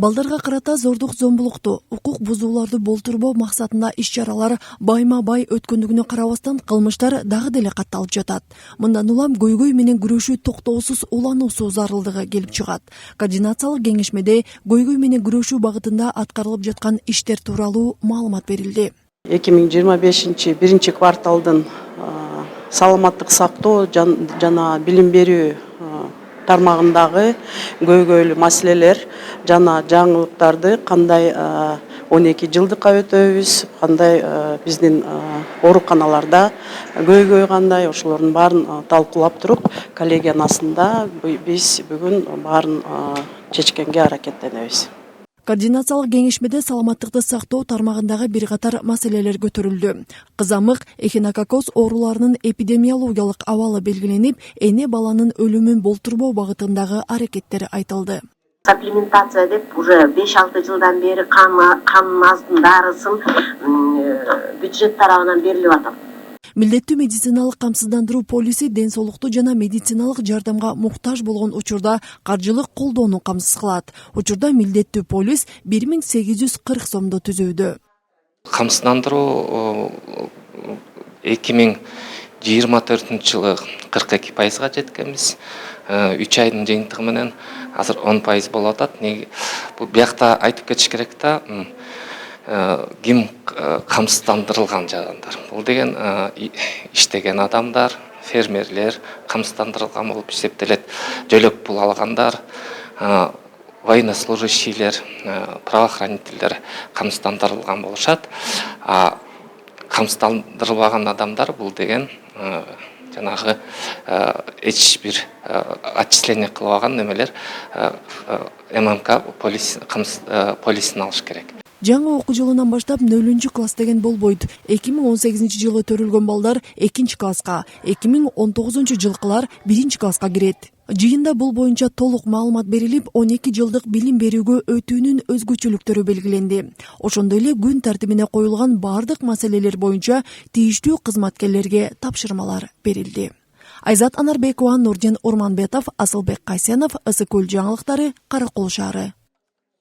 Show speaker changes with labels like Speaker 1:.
Speaker 1: Балдарга карата зордук зомбулукту, укук бузууларды болтурбоо максатында иш-чаралар байма-бай өткөндүгүнө карабастан кылмыштар дагы деле катталып жатат. Мындан улам көйгөй менен күрөшүү токтоосуз улануусу зарылдыгы келип чыгат. Координациялык кеңешмеде көйгөй менен күрөшүү багытында аткарылып жаткан иштер тууралуу маалымат берилди.
Speaker 2: 2025 биринчи кварталдын саламаттык сактоо жана билим берүү тармагындагы көйгөйлүү маселелер жана жаңылыктарды кандай 12 жылдыкка өтөбүз, кандай биздин ооруканаларда көйгөй кандай, ошолордун баарын талкуулап туруп, коллегиянасында биз бүгүн баарын чечкенге аракеттенебиз.
Speaker 1: Координациялык кеңешмеде саламаттыкты сактоо тармагындагы бир катар маселелер көтөрүлдү. Кызамык, эхинококоз ооруларынын эпидемиологиялык абалы белгиленип, эне баланын өлүмүн болтурбоо багытындагы аракеттер айтылды.
Speaker 3: Сапплементация деп уже 5-6 жылдан бери канын аздын дарысын бюджет тарабынан берилип атат.
Speaker 1: Милдеттүү медициналык камсыздандыруу полиси ден соолукту жана медициналык жардамга муктаж болгон учурда каржылык колдоону камсыз кылат. Учурда милдеттүү полис 1840 сомдо түзүүдө.
Speaker 4: Камсыздандыруу 2024-жылы 42%га жеткенбиз. 3 айдын жыйынтыгы менен азыр 10% болуп атат. Бул биякта айтып кетиш керек да, ким камсыздандырылган жандар. Бул деген иштеген адамдар, фермерлер камсыздандырылган болуп эсептелет. Жөлөк пул алгандар, военнослужащийлер, правоохранительдер камсыздандырылган болушат. Камсыздандырылбаган адамдар бул деген жанагы эч бир отчисление кылбаган немелер ММК полисин алыш керек.
Speaker 1: Жаңы окуу жылынан баштап 0-класс деген болбойт. 2018-жылы төрүлгөн балдар 2-класска, 2019-жылкылар 1-класска кирет. Жыйында бул боюнча толук маалымат берилип, 12 жылдык билим берүүгө өтүүнүн өзгөчөлүктөрү белгиленди. Ошондой эле күн тартибине коюлган бардык маселелер боюнча тийиштүү кызматкерлерге тапшырмалар берилди. Айзат Анарбекова, Нурдин Урманбетов, Асылбек Кайсенов, Ысыкөл жаңылыктары, Каракол шаары.